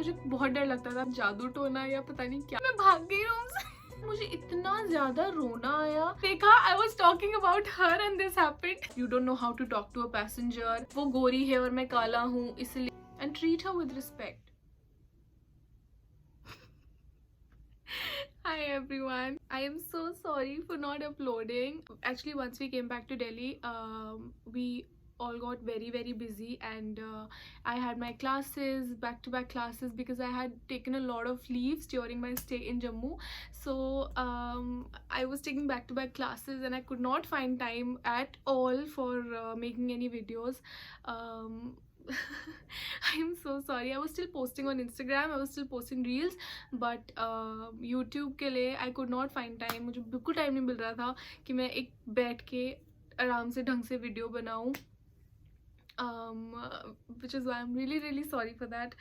मुझे बहुत डर लगता था जादू टोना या पता नहीं क्या, मैं भाग गई रूम से। मुझे इतना ज्यादा रोना आया। देखा, I was talking about her and this happened. You don't know how to talk to a passenger, वो गोरी है और मैं काला हूँ इसलिए, and treat her with respect. Hi everyone, I am so sorry for not uploading. Actually, once we came back to Delhi, we all got very busy, and I had my classes, back-to-back classes, because I had taken a lot of leaves during my stay in Jammu. So I was taking back-to-back classes and I could not find time at all for making any videos. I am so sorry. I was still posting on Instagram, I was still posting reels, but YouTube के लिए I could not find time. मुझे बिल्कुल time नहीं मिल रहा था कि मैं एक बैठ के आराम से ढंग से वीडियो बनाऊँ, which is why I'm really sorry for that.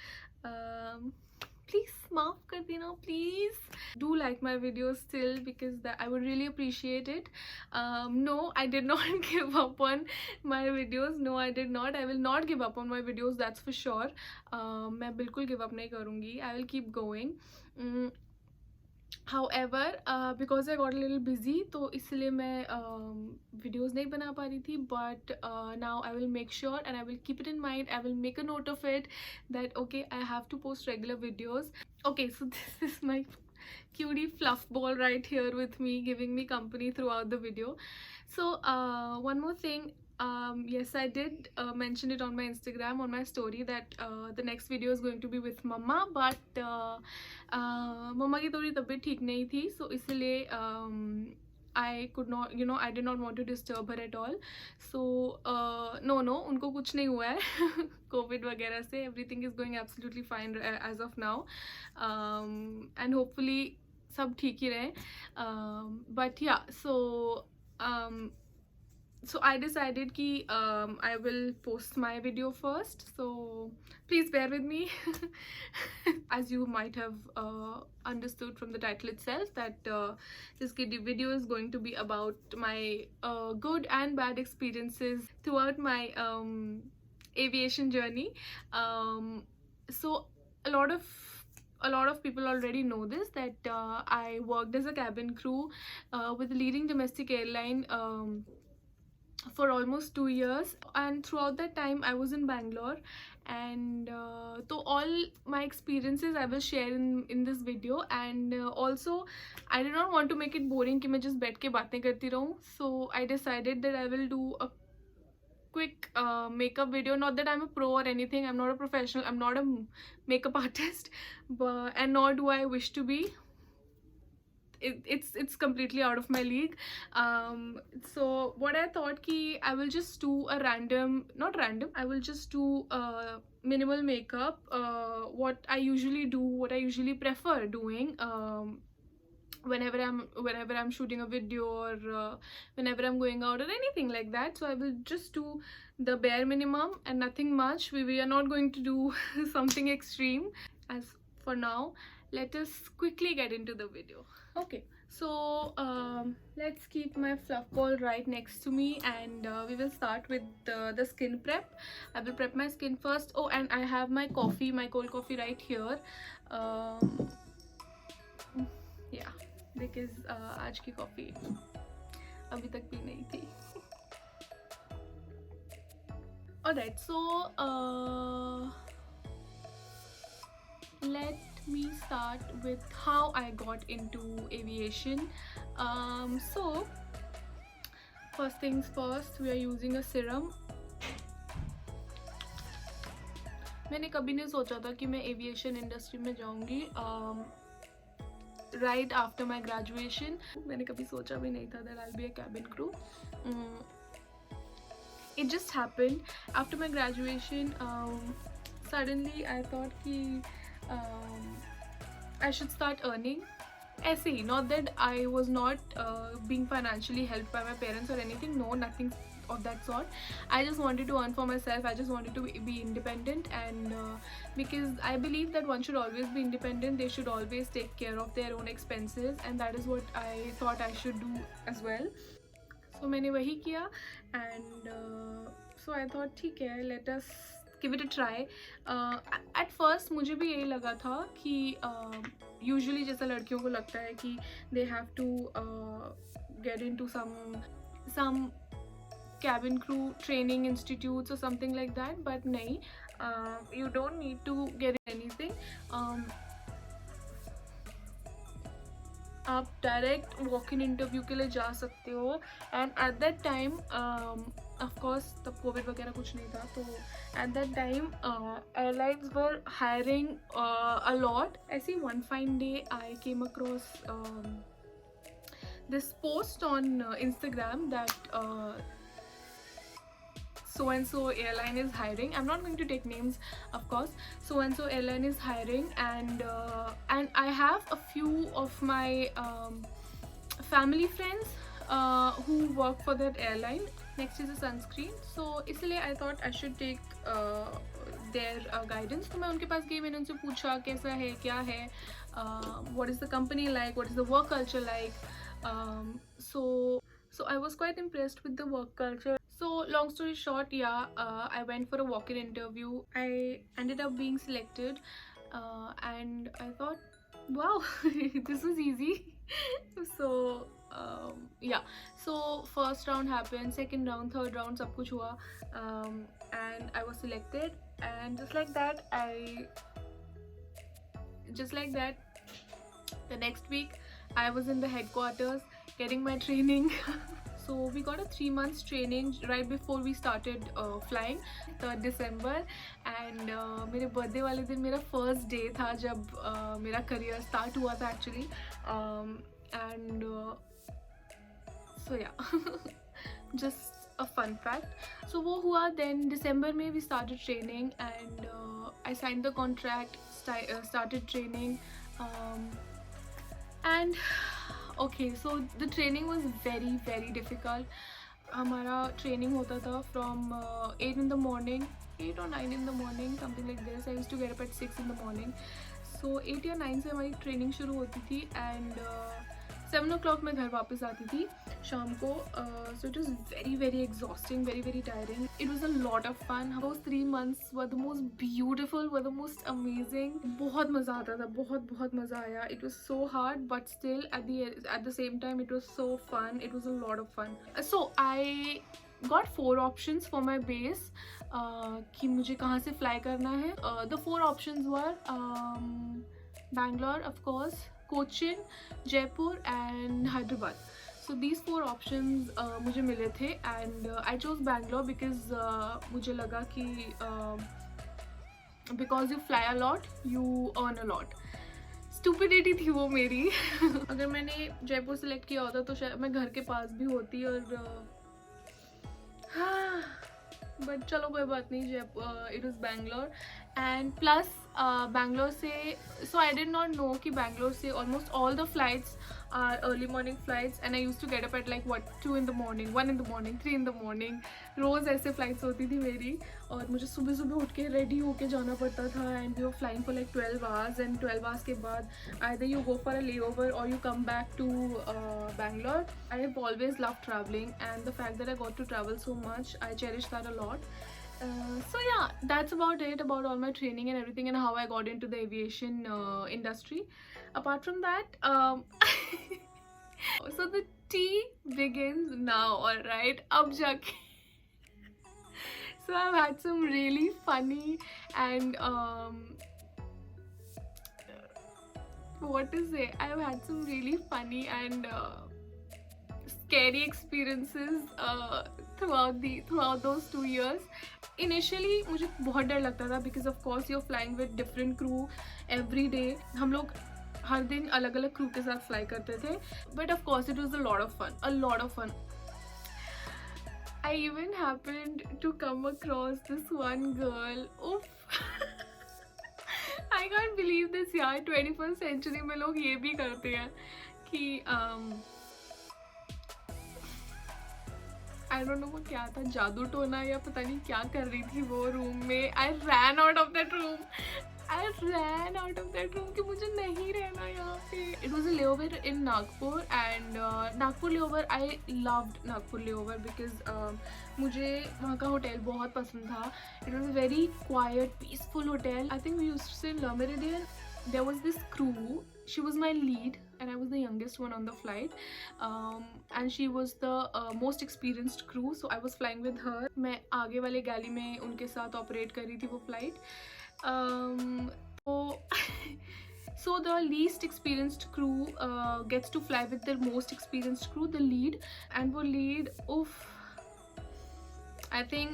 Please माफ कर देना, please. Do like my videos still, because that I would really appreciate it. No, I did not give up on my videos. No, I did not. I will not give up on my videos, that's for sure. मैं बिल्कुल give up नहीं करूँगी. I will keep going. However, because I got a little busy, तो इसलिए मैं videos नहीं बना पा रही थी, but now I will make sure and I will keep it in mind. I will make a note of it that okay, I have to post regular videos. Okay, so this is my cutie fluff ball right here with me, giving me company throughout the video. So one more thing, yes, I did mention it on my Instagram, on my story, that the next video is going to be with mama, but मम्मा की थोड़ी तबीयत ठीक नहीं थी, so इसलिए I could not, you know, I did not want to disturb her at all. So no, उनको कुछ नहीं हुआ है कोविड वगैरह से. Everything is going absolutely fine as of now, and hopefully सब ठीक ही रहे. But yeah, so I decided कि I will post my video first, so please bear with me. As you might have understood from the title itself, that this video is going to be about my good and bad experiences throughout my aviation journey. So a lot of people already know this, that I worked as a cabin crew with a leading domestic airline for almost 2 years, and throughout that time I was in Bangalore, and so all my experiences I will share in this video. And also I did not want to make it boring कि मैं just बैठ के बातें करती रहूँ, so I decided that I will do a quick makeup video. Not that I'm a pro or anything, I'm not a professional, I'm not a makeup artist, but and nor do I wish to be. It's completely out of my league. So what I thought ki I will just do a I will just do minimal makeup, what I usually do, what I usually prefer doing whenever I'm shooting a video, or whenever I'm going out or anything like that. So I will just do the bare minimum and nothing much. We are not going to do something extreme. As for now, let us quickly get into the video. Okay, so let's keep my fluff ball right next to me, and we will start with the skin prep. I will prep my skin first. Oh, and I have my coffee, my cold coffee right here. Yeah, because आज की coffee अभी तक P नहीं थी. Alright, so let me start with how I got into aviation. So first things first, we are using a serum. मैंने कभी नहीं सोचा था कि मैं एविएशन इंडस्ट्री में जाऊंगी right after my graduation. मैंने कभी सोचा भी नहीं था that I'll be a cabin crew. It just happened after my graduation. Suddenly I thought कि I should start earning. ऐसे ही, not that I was not being financially helped by my parents or anything. No, nothing of that sort. I just wanted to earn for myself. I just wanted to be independent, and because I believe that one should always be independent. They should always take care of their own expenses, and that is what I thought I should do as well. So मैंने वही किया, and so I thought ठीक है, let us give it a try. At first मुझे भी यही लगा था कि यूजुअली जैसा लड़कियों को लगता है कि they have to get into some cabin crew training institutes or something like that, but nahi, you don't need to get anything. आप डायरेक्ट वॉक इन इंटरव्यू के लिए जा सकते हो. And at that time of course तब Covid वगैरह कुछ नहीं था, तो at that time airlines were hiring a lot. ऐसे one fine day I came across this post on Instagram that so and so airline is hiring. I'm not going to take names, of course. So and so airline is hiring, and I have a few of my family friends who work for that airline. Next is a sunscreen, so इसलिए I thought I should take their guidance. तो मैं उनके पास गई, मैंने उनसे पूछा कैसा है, क्या है, what is the company like, what is the work culture like. So I was quite impressed with the work culture. So long story short, yeah, I went for a walk-in interview. I ended up being selected, and I thought, wow, this was easy. So yeah, so first round happened, second round, third round, सब कुछ हुआ, and I was selected. And just like that, the next week I was in the headquarters getting my training. So we got a 3 months training right before we started flying, 3rd December. And मेरे birthday वाले दिन मेरा first day था जब मेरा career start हुआ था actually. And so yeah, just a fun fact. So वो हुआ, then December में we started training, and I signed the contract, started training. And okay, so the training was very very difficult. हमारा training होता था from 8 in the morning, 8 or 9 in the morning, something like this. I used to get up at 6 in the morning. So 8 या 9 से हमारी training शुरू होती थी, and 7 o'clock मैं घर वापस आती थी शाम को. So it was very very exhausting, very very tiring. It was a lot of fun. Those 3 months were the most beautiful, were the most amazing. बहुत मज़ा आता था, बहुत मज़ा आया. It was so hard, but still at the same time it was so fun. It was a lot of fun. So I got 4 options for my base कि मुझे कहाँ से fly करना है. The 4 options were Bangalore, of course, Cochin, Jaipur and Hyderabad. So these 4 options मुझे मिले थे, and I chose Bangalore because मुझे लगा कि because you fly a lot, you earn a lot. Stupidity थी वो मेरी. अगर मैंने जयपुर सेलेक्ट किया होता तो शायद मैं घर के पास भी होती, और बट चलो कोई बात नहीं. Jaipur, it was Bangalore. And plus Bangalore से, so I did not know कि बैंगलोर से almost all the flights are early morning flights, and I use to get up at like 2 in the morning, 1 in the morning, 3 in the morning. रोज़ ऐसे flights होती थी मेरी, और मुझे सुबह सुबह उठ के रेडी होके जाना पड़ता था. And we were flying for like 12 hours, and 12 hours के बाद either you go for a layover or you come back to Bangalore. I have always loved traveling, and the fact that I got to travel so much, I cherish that a lot. So yeah, that's about it, about all my training and everything, and how I got into the aviation industry. Apart from that, so the tea begins now, all right? Ab jaake. So I've had some really funny and what to say? I've had some really funny and scary experiences throughout those 2 years. Initially मुझे बहुत डर लगता था, because of course you're flying with different crew every day. हम लोग हर दिन अलग अलग crew के साथ fly करते थे, but of course it was a lot of fun. I even happened to come across this one girl. Oof. I can't believe this यार, 21st century में लोग ये भी करते हैं कि I don't know वो क्या था, जादू टोना या पता नहीं क्या कर रही थी वो रूम में. I ran out of that room. I ran out of that room कि मुझे नहीं रहना यहाँ पे. It was a layover in Nagpur and Nagpur layover, I loved Nagpur layover because मुझे वहाँ का होटल बहुत पसंद था. It was a very quiet, peaceful hotel. I think we used to stay in Le Méridien. There was this crew. She was my lead and I was the youngest one on the flight, and she was the most experienced crew, so I was flying with her. मैं आगे वाले गैली में उनके साथ operate कर रही थी वो flight. So so the least experienced crew gets to fly with the most experienced crew, the lead, and वो lead, oof, I think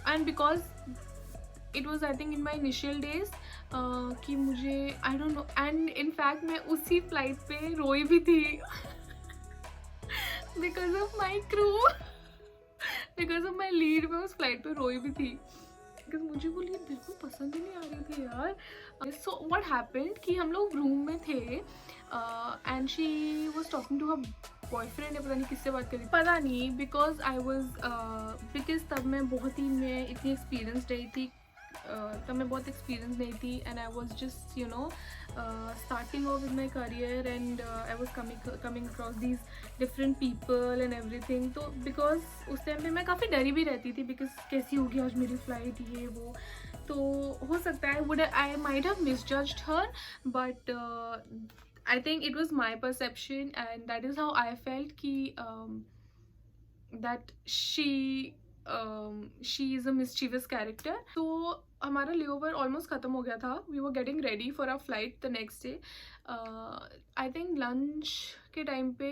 and because it was I think in my initial days कि मुझे I don't know, and in fact मैं उसी flight पे रोई भी थी because of my crew, because of my lead. मैं उस फ्लाइट पे रोई भी थी because मुझे वो लीड बिल्कुल पसंद ही नहीं आ रही थी यार. So what happened कि हम लोग रूम में थे and she was talking to her boyfriend है, पता नहीं किससे बात करी, पता नहीं, बिकॉज आई वॉज बिकॉज तब मैं इतनी एक्सपीरियंस नहीं थी, तब मैं बहुत एक्सपीरियंस नहीं थी and I was just you know starting off with my career and I was coming across these different people and everything. तो because उस टाइम पे मैं काफ़ी डरी भी रहती थी because कैसी होगी आज मेरी फ्लाइट, ये वो. तो हो सकता है I might have misjudged her, but I think it was my perception and that is how I felt कि that she is a mischievous character. तो हमारा layover almost ख़त्म हो गया था. We were getting ready for our flight the next day. I think lunch के time पे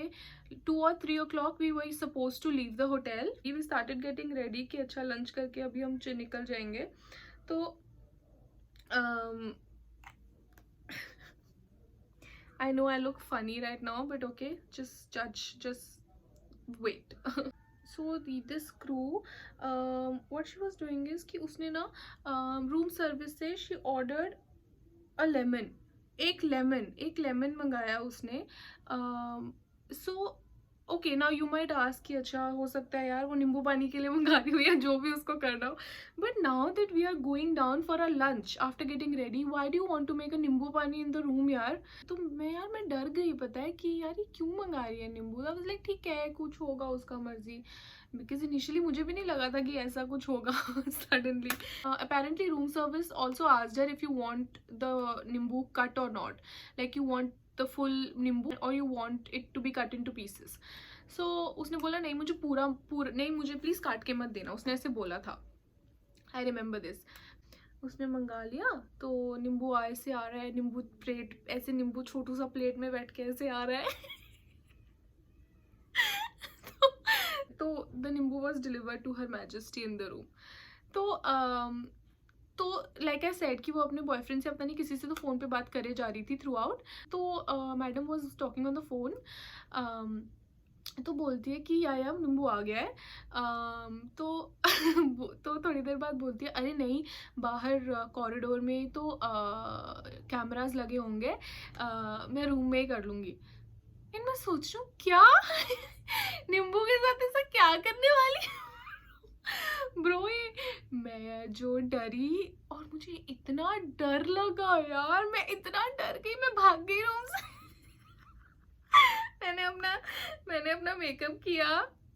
2 or 3 o'clock we were supposed to leave the hotel. We started getting ready कि अच्छा lunch करके अभी हम निकल जाएंगे. तो I know I look funny right now, but okay, just judge, just wait. So this crew, what she was doing is कि उसने ना room service से she ordered a lemon, एक lemon मंगाया उसने. So okay, now you might ask कि अच्छा हो सकता है यार वो नींबू पानी के लिए मंगा रही हो या जो भी उसको करना हो, but now that we are going down for a lunch after getting ready, why do you want to make a nimbu pani in the room यार. तो मैं डर गई, पता है कि यार ये क्यों मंगा रही है नींबू. आई वाज लाइक ठीक है, कुछ होगा उसका मर्जी, बिकॉज इनिशियली मुझे भी नहीं लगा था कि ऐसा कुछ होगा suddenly. Apparently room service also asked her if you want the नींबू कट और not, like you want the full नींबू और you want it to be cut into pieces. So उसने बोला नहीं मुझे पूरा नहीं, मुझे प्लीज़ काट के मत देना, उसने ऐसे बोला था. I remember this. उसने मंगा लिया तो नींबू ऐसे आ रहा है, नींबू प्लेट ऐसे, नींबू छोटू सा प्लेट में बैठ के ऐसे आ रहा है. तो the नींबू was delivered to her majesty in the room. तो लाइक आई सेड कि वो अपने बॉयफ्रेंड से पता नहीं किसी से तो फ़ोन पे बात करे जा रही थी थ्रू आउट. तो madam was talking on the phone, तो बोलती है कि या नींबू आ गया है. तो थोड़ी देर बाद बोलती है अरे नहीं, बाहर कॉरिडोर में तो कैमरास लगे होंगे, मैं रूम में ही कर लूँगी. एंड मैं सोच रही हूँ क्या नींबू के साथ ऐसा क्या करने वाली ब्रो. मैं जो डरी और मुझे इतना डर लगा यार, मैं इतना डर गई, मैं भाग गई रूम से. मैंने अपना मेकअप किया,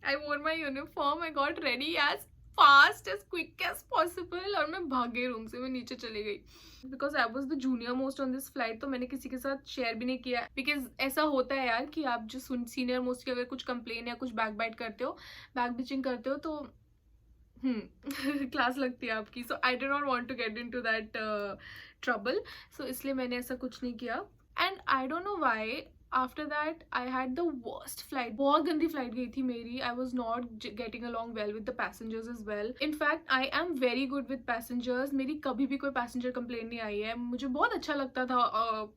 I wore my uniform, I got ready as fast as quick as possible और मैं भाग गई रूम से, मैं नीचे चली गई. Because I was the junior most on this flight, तो मैंने किसी के साथ शेयर भी नहीं किया. बिकॉज ऐसा होता है यार कि आप जो सीनियर मोस्ट की अगर कुछ कंप्लेन या कुछ बैक बाइट करते हो, बैक बिचिंग करते हो, तो क्लास लगती है आपकी. So I do not want to get in to that trouble. So इसलिए मैंने ऐसा कुछ नहीं किया. And I don't know why after that I had the worst flight. बहुत गंदी फ्लाइट गई थी मेरी. I was not getting along well with the passengers as well. In fact I am very good with passengers. मेरी कभी भी कोई passenger complain नहीं आई है. मुझे बहुत अच्छा लगता था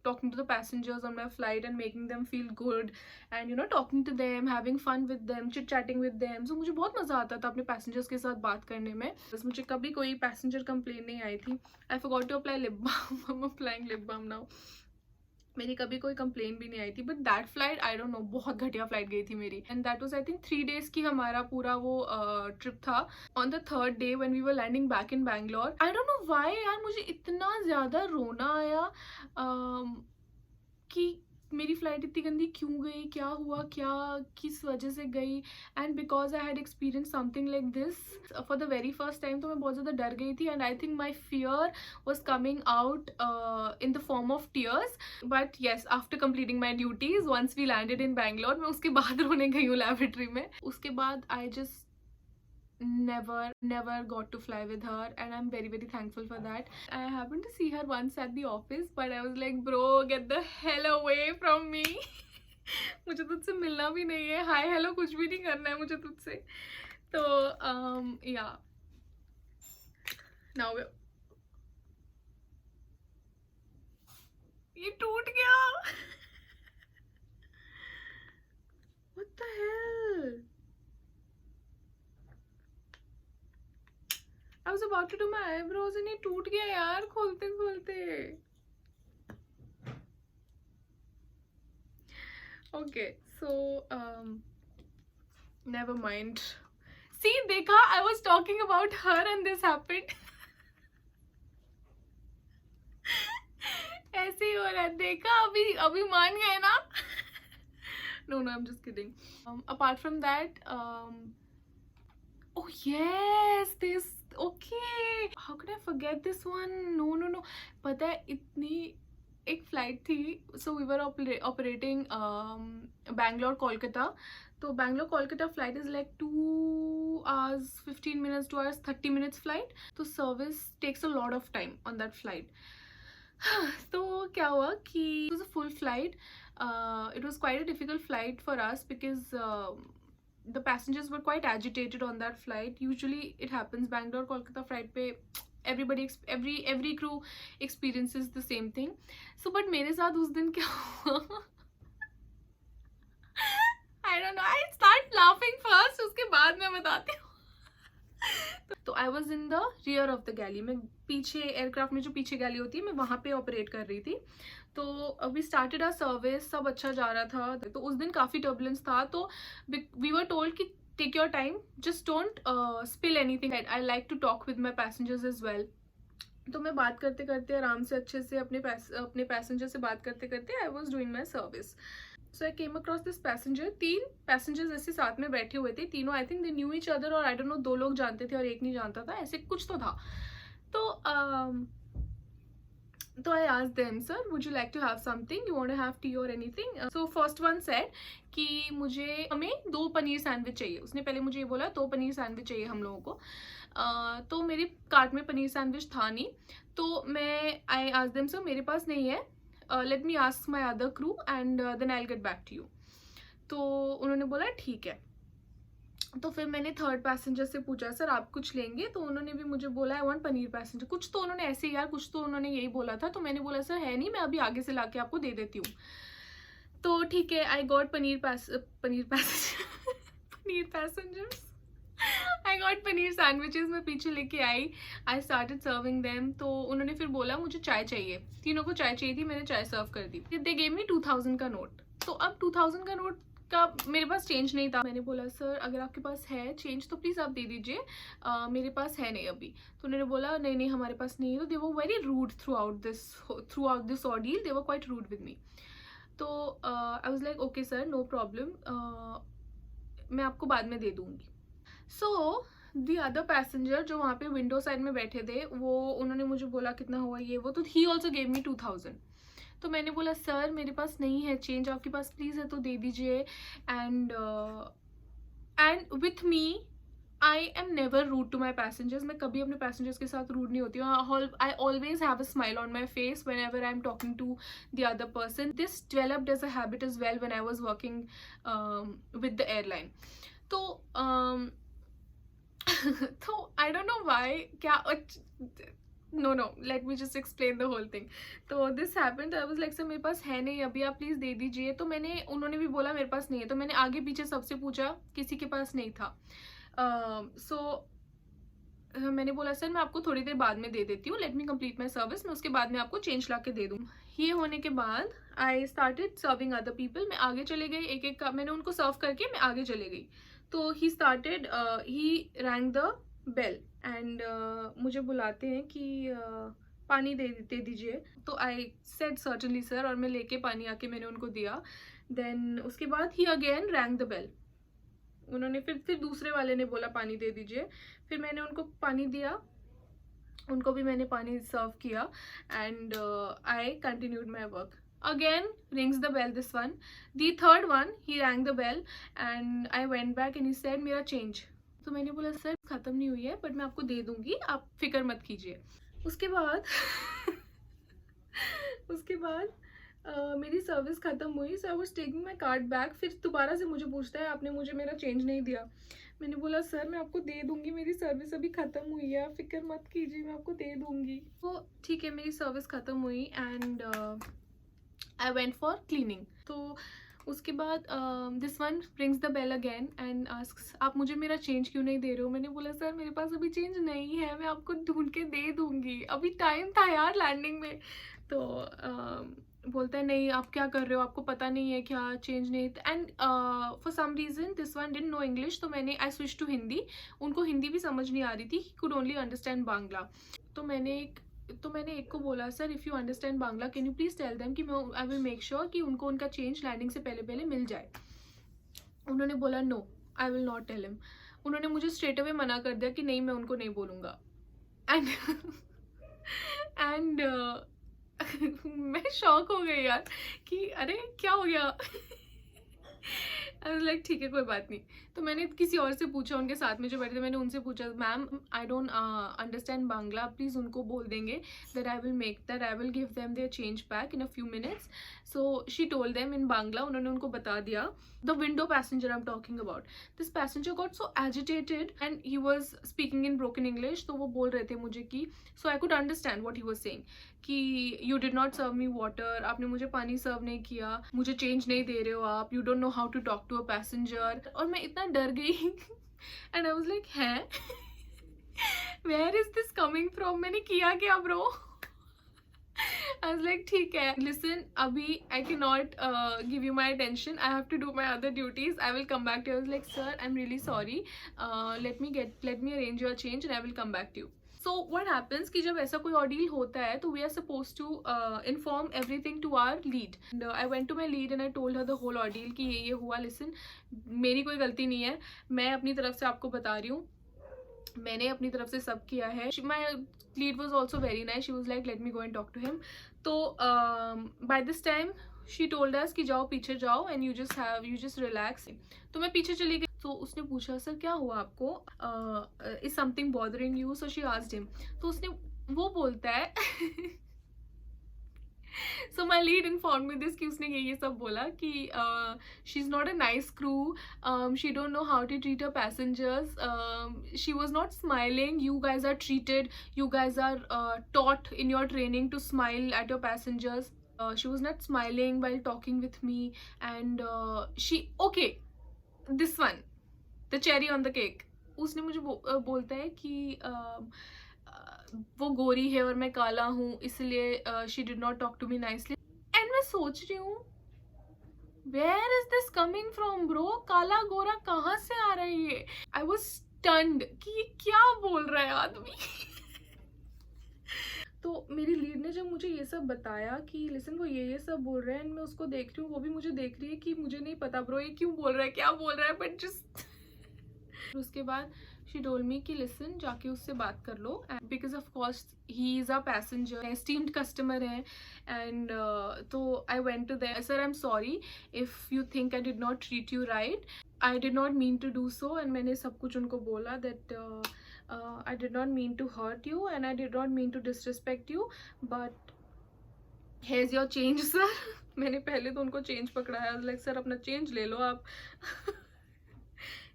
talking to the passengers on my flight and making them feel good and you know talking to them, having fun with them, chit chatting with them. So मुझे बहुत मजा आता था अपने पैसेंजर्स के साथ बात करने में. बस मुझे कभी कोई पैसेंजर कंप्लेन नहीं आई थी. I forgot to apply lip balm. I am applying lip balm now. मेरी कभी कोई कंप्लेन भी नहीं आई थी, but that flight I don't know, बहुत घटिया फ्लाइट गई थी मेरी। And that was I think 3 days की हमारा पूरा वो ट्रिप था। On the third day when we were landing back in Bangalore, I don't know why यार, मुझे इतना ज़्यादा रोना आया कि मेरी फ्लाइट इतनी गंदी क्यों गई, क्या हुआ, क्या किस वजह से गई। And because I had experience something like this for the very first time, तो मैं बहुत ज़्यादा डर गई थी। And I think my fear was coming out in the form of tears. But yes, after completing my duties once we landed in Bangalore, मैं उसके बाद रोने गई हूँ लैबोरेटरी में। उसके बाद I just never got to fly with her, and I'm very thankful for that. I happened to see her once at the office, but I was like, bro, get the hell away from me. मुझे तुझसे मिलना भी नहीं है, hi hello कुछ भी नहीं करना है मुझे तुझसे। तो या नाउ ये टूट गया। What the hell? I was about to do my eyebrows and ये टूट गया यार खोलते खोलते। Okay, so never mind. See, देखा, I was talking about her and this happened. ऐसे ही हो रहा है, देखा, अभी मान गए ना। No, I'm just kidding. Apart from that, oh yes, this, okay, how could I forget this one? No, पता है इतनी एक फ्लाइट थी, so we were operating Bangalore Kolkata. तो Bangalore Kolkata flight is like 2 hours 15 minutes, 2 hours 30 minutes flight. तो service takes a lot of time on that flight. तो क्या हुआ कि it was a full flight. It was quite a difficult flight for us because the passengers were quite agitated on that flight. Usually it happens Bangalore Kolkata flight pe every crew experiences the same thing. So but मेरे साथ उस दिन क्या हुआ I don't know, I start laughing first, उसके बाद मैं बताती हूँ। तो I was in the rear of the galley, मैं पीछे एयरक्राफ्ट में जो पीछे गैली होती है मैं वहाँ पे ऑपरेट कर रही थी। तो वी स्टार्टेड आवर सर्विस, सब अच्छा जा रहा था। तो उस दिन काफ़ी टर्बुलेंस था, तो वी वर टोल्ड कि take your time, just don't spill anything, I like to talk with my passengers as well. तो मैं बात करते करते आराम से अच्छे से अपने पैसेंजर से बात करते करते I was doing my service. So I came across this passenger. 3 passengers ऐसे साथ में बैठे हुए थे, तीनों I think they knew each other, और आई डोंट नो 2 लोग जानते थे और 1 नहीं जानता था, ऐसे कुछ तो था। तो I asked them, sir, would you like to have something? You want to have tea or anything? So first one said कि हमें 2 पनीर सैंडविच चाहिए। उसने पहले मुझे ये बोला 2 पनीर सैंडविच चाहिए हम लोगों को। तो मेरे कार्ट में पनीर सैंडविच था नहीं, तो मैं आई asked them, sir, मेरे पास नहीं है, let me ask my other crew and then I'll get back to you. तो उन्होंने बोला ठीक है। तो फिर मैंने थर्ड पैसेंजर से पूछा, सर आप कुछ लेंगे? तो उन्होंने भी मुझे बोला आई वांट पनीर पैसेंजर, कुछ तो उन्होंने ऐसे यार कुछ तो उन्होंने यही बोला था। तो मैंने बोला सर है नहीं, मैं अभी आगे से लाके आपको दे देती हूँ। तो ठीक है, I got paneer passengers I got paneer sandwiches, मैं पीछे लेके आई स्टार्टेड सर्विंग देम। तो उन्होंने फिर बोला मुझे चाय चाहिए, तीनों को चाय चाहिए थी, मैंने चाय सर्व कर दी। दे गेव मी 2000 का नोट। तो अब 2000 का नोट का मेरे पास चेंज नहीं था। मैंने बोला सर अगर आपके पास है चेंज तो प्लीज़ आप दे दीजिए, मेरे पास है नहीं अभी। तो उन्होंने बोला नहीं हमारे पास नहीं है। तो they were very rude throughout this ordeal, they were quite rude with me. तो I was like okay sir, no problem, मैं आपको बाद में दे दूँगी। सो दी अदर पैसेंजर जो वहाँ पे विंडो साइड में बैठे थे, वो उन्होंने मुझे बोला कितना हुआ ये वो, तो ही ऑल्सो गेव मी 2000। तो मैंने बोला सर मेरे पास नहीं है चेंज, आपके पास प्लीज़ है तो दे दीजिए। And with me I am never rude to my passengers, मैं कभी अपने पैसेंजर्स के साथ रूड नहीं होती हूँ। I always have a smile on my face whenever I am talking to the other person. This developed as a habit as well when I was working with the airline. तो I don't know why, क्या no let me just explain the whole thing. तो this happened, I was like sir मेरे पास है नहीं अभी, आप please दे दीजिए। तो उन्होंने भी बोला मेरे पास नहीं है। तो मैंने आगे पीछे सबसे पूछा, किसी के पास नहीं था। So मैंने बोला सर मैं आपको थोड़ी देर बाद में दे देती हूँ, let me complete my service, मैं उसके बाद में आपको चेंज ला के दे दूँ। ये होने के बाद I started serving other people, मैं आगे चले गई, एक एक का मैंने उनको सर्व करके मैं आगे चले गई। तो he started, he rang the bell and मुझे बुलाते हैं कि पानी दे दीजिए। तो आई सेड सर्टनली सर, और मैं लेके पानी आके मैंने उनको दिया। देन उसके बाद ही अगेन रैंग द बेल, उन्होंने फिर दूसरे वाले ने बोला पानी दे दीजिए, फिर मैंने उनको पानी दिया, उनको भी मैंने पानी सर्व किया and I continued my work. Again rings the bell, this one, the third one he rang the bell and I went back and he said मेरा चेंज। तो मैंने बोला सर ख़त्म नहीं हुई है बट मैं आपको दे दूंगी, आप फिक्र मत कीजिए। उसके बाद उसके बाद मेरी सर्विस ख़त्म हुई, so I was taking my card back, फिर दोबारा से मुझे पूछता है आपने मुझे मेरा चेंज नहीं दिया। मैंने बोला सर मैं आपको दे दूंगी, मेरी सर्विस अभी ख़त्म हुई है, आप फिक्र मत कीजिए, मैं आपको दे दूंगी। तो ठीक है, मेरी सर्विस ख़त्म हुई and I went for cleaning. तो उसके बाद this one rings the bell again and asks आप मुझे मेरा चेंज क्यों नहीं दे रहे हो। मैंने बोला सर मेरे पास अभी चेंज नहीं है, मैं आपको ढूंढ के दे दूंगी, अभी टाइम था यार लैंडिंग में। तो बोलता है नहीं आप क्या कर रहे हो, आपको पता नहीं है क्या, चेंज नहीं। And for some reason this one didn't know English, तो मैंने आई स्विच टू हिंदी, उनको हिंदी भी समझ नहीं आ रही थी, he could only understand Bangla. तो मैंने एक को बोला sir if you understand Bangla can you please tell them कि मैं आई विल मेक श्योर कि उनको उनका चेंज लैंडिंग से पहले पहले मिल जाए। उन्होंने बोला no I will not tell him, उन्होंने मुझे स्ट्रेट अवे मना कर दिया कि नहीं मैं उनको नहीं बोलूँगा। एंड एंड मैं शॉक हो गई यार कि अरे क्या हो गया। आई वाज लाइक ठीक है कोई बात नहीं। तो मैंने किसी और से पूछा, उनके साथ में जो बैठे थे, मैंने उनसे पूछा ma'am I don't understand Bangla, please उनको बोल देंगे that I will give them their change back in a few minutes. So she told them in Bangla, उन्होंने उनको बता दिया। The window passenger I am talking about, this passenger got so agitated and he was speaking in broken English. तो वो बोल रहे थे मुझे कि so I could understand what he was saying कि you did not serve me water, आपने मुझे पानी सर्व नहीं किया, मुझे चेंज नहीं दे रहे हो आप, you don't know how to talk to a passenger. और मैं इतना डर गई एंड आई वाज लाइक हैं where is this coming from, मैंने किया क्या ब्रो। I was like ठीक है listen अभी I cannot give you my attention, I have to do my other duties, I will come back to you. I was like sir I'm really sorry, let me arrange your change and I will come back to you. So what happens कि जब ऐसा कोई ordeal होता है तो we are supposed to inform everything to our lead. And I went to my lead and I told her the whole ordeal कि ये हुआ, listen मेरी कोई गलती नहीं है, मैं अपनी तरफ से आपको बता रही हूँ, मैंने अपनी तरफ से सब किया है। My lead was also very nice, she was like let me go and talk to him. तो by this time she told us कि जाओ पीछे जाओ एंड यू जस्ट रिलैक्स। तो मैं पीछे चली गई। तो उसने पूछा सर क्या हुआ आपको, is something bothering you, so she asked him. तो उसने वो बोलता है so my lead informed me this कि उसने ये सब बोला कि she's not a nice crew, she don't know how to treat her passengers, she was not smiling, you guys are taught in your training to smile at your passengers, she was not smiling while talking with me and okay this one the cherry on the cake, उसने मुझे बोलता है कि वो गोरी है और मैं काला हूँ इसलिए she did not talk to me nicely. And मैं सोच रही हूँ where is this coming from bro, काला गोरा कहाँ से आ रहा है ये। आई वॉज स्टन्ड कि ये क्या बोल रहा है आदमी। तो मेरी लीड ने जब मुझे ये सब बताया कि लिसन वो ये सब बोल रहे हैं, मैं उसको देख रही हूँ, वो भी मुझे देख रही है कि मुझे नहीं पता ब्रो ये क्यों बोल रहा है, क्या बोल रहा है, बट जस्ट उसके बाद शी टोल्ड मी कि लिसन जाके उससे बात कर लो, because of course he is a passenger, esteemed customer है। एंड तो I went to there, sir I am sorry if you think I did not treat you right, I did not mean to do so. And मैंने सब कुछ उनको बोला that I did not mean to hurt you and I did not mean to disrespect you, but here your change sir. मैंने पहले तो उनको change पकड़ाया, लाइक सर अपना चेंज ले लो आप।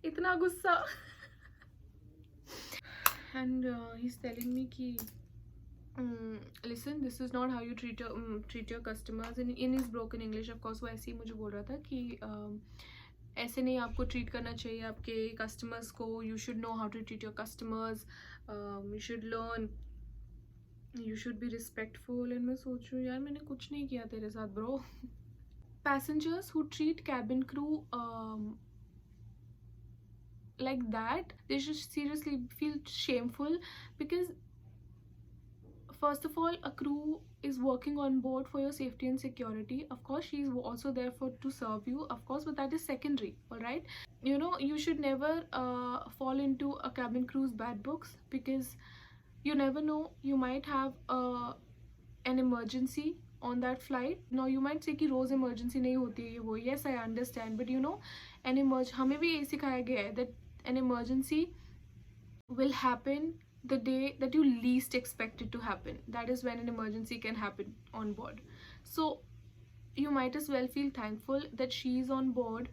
इतना गुस्सा। and he's telling me कि listen this is not how you treat your customers in his broken English of course। वो ऐसे ही मुझे बोल रहा था कि ऐसे नहीं आपको ट्रीट करना चाहिए आपके कस्टमर्स को, you should know how to treat your customers, You should learn, you should be respectful. And मैं सोच रही हूँ यार मैंने कुछ नहीं किया तेरे साथ bro. Passengers who treat cabin crew like that, they should seriously feel shameful, because first of all, a crew is working on board for your safety and security. Of course, she is also there for to serve you, of course, but that is secondary. All right, you know, you should never fall into a cabin crew's bad books, because you never know, you might have an emergency on that flight. Now you might say कि रोज emergency नहीं होती है ये वो. Yes, I understand, but you know, हमें भी ये सिखाया गया है that an emergency will happen the day that you least expect it to happen. That is when an emergency can happen on board. So you might as well feel thankful that she is on board,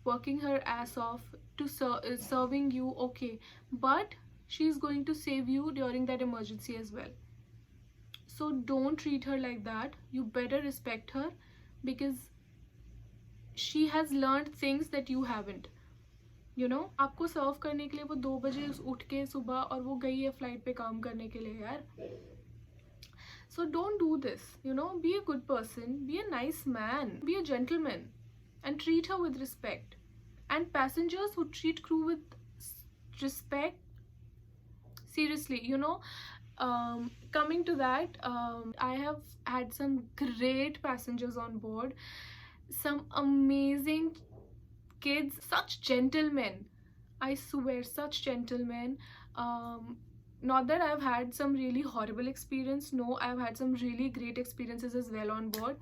working her ass off to serving you, okay, but she's going to save you during that emergency as well. So don't treat her like that. You better respect her, because she has learned things that you haven't. You know, आपको सर्व करने के लिए वो 2 बजे उठ के सुबह, और वो गई है फ्लाइट पे काम करने के लिए यार. So don't do this, you know. Be a good person, be a nice man, be a gentleman, and treat her with respect. And passengers who treat crew with respect, seriously, you know, coming to that, I have had some great passengers on board, some amazing kids, such gentlemen, I swear, such gentlemen. Not that I've had some really horrible experience, no, I've had some really great experiences as well on board.